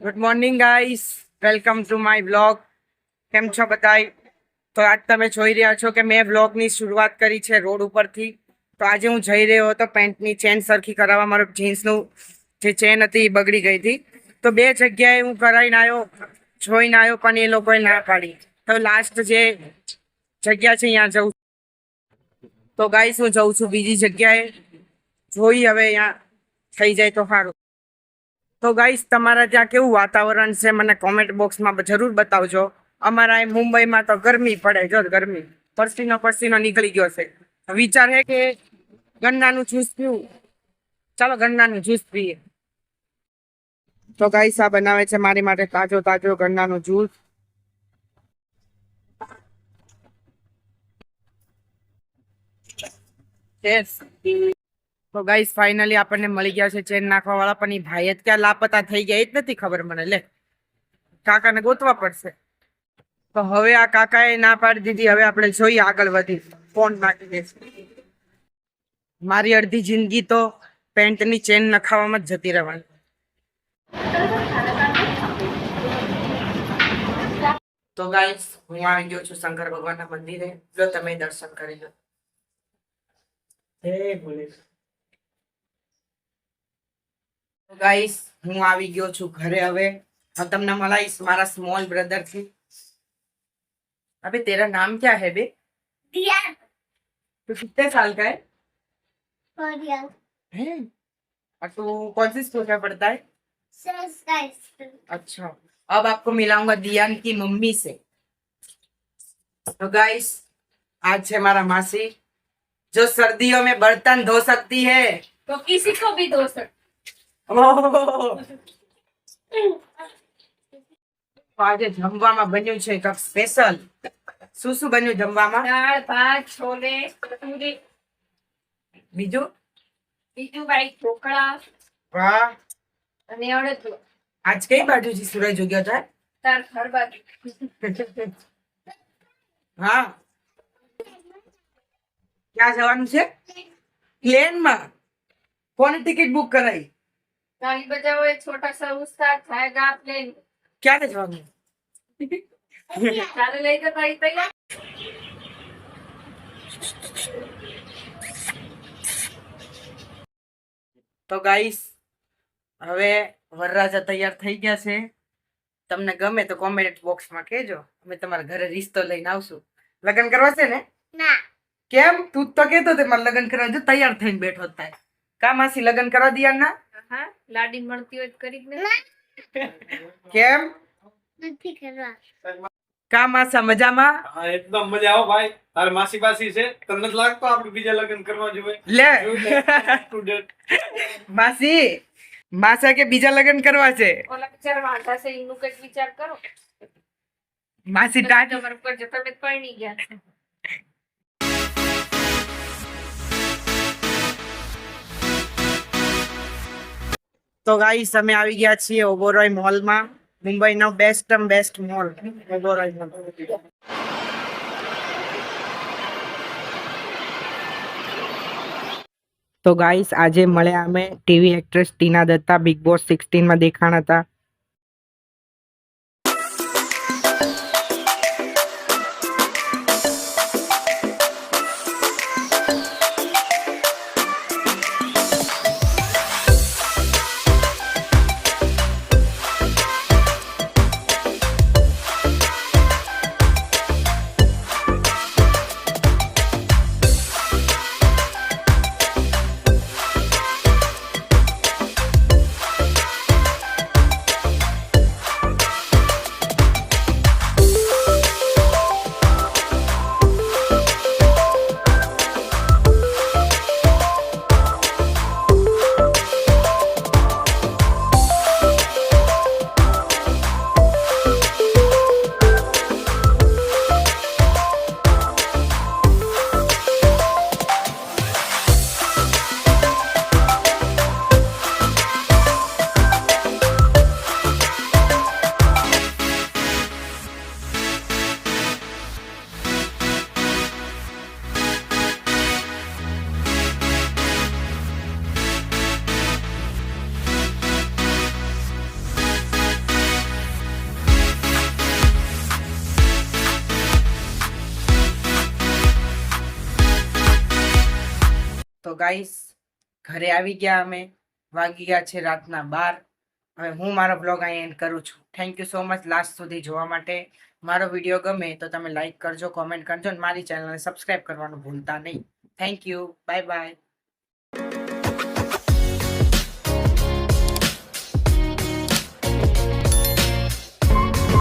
Good morning guys, welcome to my blog. કેમ છો બધાય? તો આજ તમે જોઈ રહ્યા છો કે મેં બ્લોગની શરૂઆત કરી છે રોડ ઉપરથી. તો આજે હું જઈ રહ્યો હતો પેન્ટની ચેન સરખી કરાવવા. મારું જીન્સનું જે ચેન હતી એ બગડી ગઈ હતી. તો બે જગ્યાએ હું કરાવીને આવ્યો, જોઈને આવ્યો, પણ એ લોકોએ ના પાડી. તો લાસ્ટ જે જગ્યા છે અહીંયા જવું. તો ગાઈસ હું જઉં છું બીજી જગ્યાએ. જોઈ હવે અહીંયા થઈ જાય તો સારું. તો ગાઈસ તમારા ત્યાં કેવું વાતાવરણ છે મને કોમેન્ટ બોક્સમાં જરૂર બતાવજો. અમારા અહીં મુંબઈમાં તો ગરમી પડે, જો ગરમી, પસીનો નીકળી ગયો છે. વિચાર છે કે ગન્નાનું જ્યુસ પીવું. ચાલો ગન્નાનું જ્યુસ પીએ. તો ગાઈસ આ બનાવે છે મારી માટે તાજો તાજો ગન્નાનું જ્યુસ. તો ગાઈસ ફાઇનલી આપણને મળી ગયા છે ચેન નાખવા વાળા, પણ એ ભાઈ જ ક્યાં લાપતા થઈ ગયા એ જ નથી ખબર મને. લે, કાકાને ગોતવા પડશે. તો હવે આ કાકાએ ના પાડી દીધી. હવે આપણે જોઈએ આગળ વધી. ફોન નાખી દેશે. મારી અડધી જિંદગી તો પેન્ટની ચેન નખાવામાં જ જતી રહેવાની. તો ગાઈસ હું આવી ગયો છું શંકર ભગવાનના મંદિરે. જો તમે દર્શન કરી લો. હે ભોલે. ગાઈસ હું આવી ગયો છું ઘરે. હવે હું તમને મળાઈશ મારા સ્મॉल ब्रदर થી. अबे तेरा नाम क्या है बे? दिया। तो कितने साल का है? 4 years। हैं? और तू कौन सी स्कूल में पढ़ता है? संस्कार स्कूल। अच्छा, अब आपको मिलाऊंगा दियान की मम्मी से. तो गाइस आज है हमारा मासी जो सर्दियों में बर्तन धो सकती है. तो किसी को भी दो सकते। આજે જમવામાં બન્યું છે કંઈક સ્પેશિયલ. શું શું બન્યું જમવામાં? દાળ ભાત છોલે પૂરી બીજું બીજું ભાઈ ઢોકળા વાહ. અને અડદ આજ કઈ બાજુથી સૂરજ ઉગ્યો છે? તાર ઘર બાજુ હા, ક્યાં જવાનું છે? પ્લેનમાં. કોની ટિકિટ બુક કરાઈ? તાલી બજાવો એ છોટા સા ઉસ્તા જાયગા પ્લેન. ક્યારે જવાનું? ચાલે લઈ તો તારી તૈયાર. તો ગાઈસ હવે વરરાજા તૈયાર થઈ ગયા છે. તમને ગમે તો કોમેન્ટ બોક્સમાં કહેજો. અમે તમારા ઘરે રિશ્તો લઈને આવશું. લગ્ન કરવા છે ને? ના કેમ? તું જ તો કહેતો તે મારે લગ્ન કરવા. જો તૈયાર થઈને બેઠો જ થાય. કા માસી લગ્ન કરવા દિયા ના? હા લાડી મળતી હોય તો કરી દે. કેમ? નથી કરવા. કા માસા મજામાં? હા એકદમ મજા આવો ભાઈ. તારે માસી બાસી છે, તને નથી લાગતો આપણે બીજા લગ્ન કરવા જોઈએ? લે સ્ટુડન્ટ માસી, માસા કે બીજા લગ્ન કરવા છે? ઓલા બિચારા વાંધા છે એનું કઈક વિચાર કરો. માસી ટાટ. તમારે ઉપર જતા બે પરણી ગયા છે. તો ગાઈસ અમે આવી ગયા છીએ ઓબોરોય મોલમાં. મુંબઈનો બેસ્ટ મોલ ઓબોરોય મોલ. તો ગાઈસ આજે મળ્યા અમે ટીવી એક્ટ્રેસ ટીના દત્તા. બિગ બોસ 16 દેખાણા હતા. તો ગાઈસ ઘરે આવી ગયા અમે, વાગી ગયા છે રાતના 12. હવે હું મારો બ્લોગ અહીં એન્ડ કરું છું. Thank you so much last સુધી જોવા માટે. મારો વિડીયો ગમે તો તમે લાઈક કરજો, કોમેન્ટ કરજો અને મારી ચેનલને સબસ્ક્રાઈબ કરવાનું ભૂલતા નહીં. Thank you, bye bye.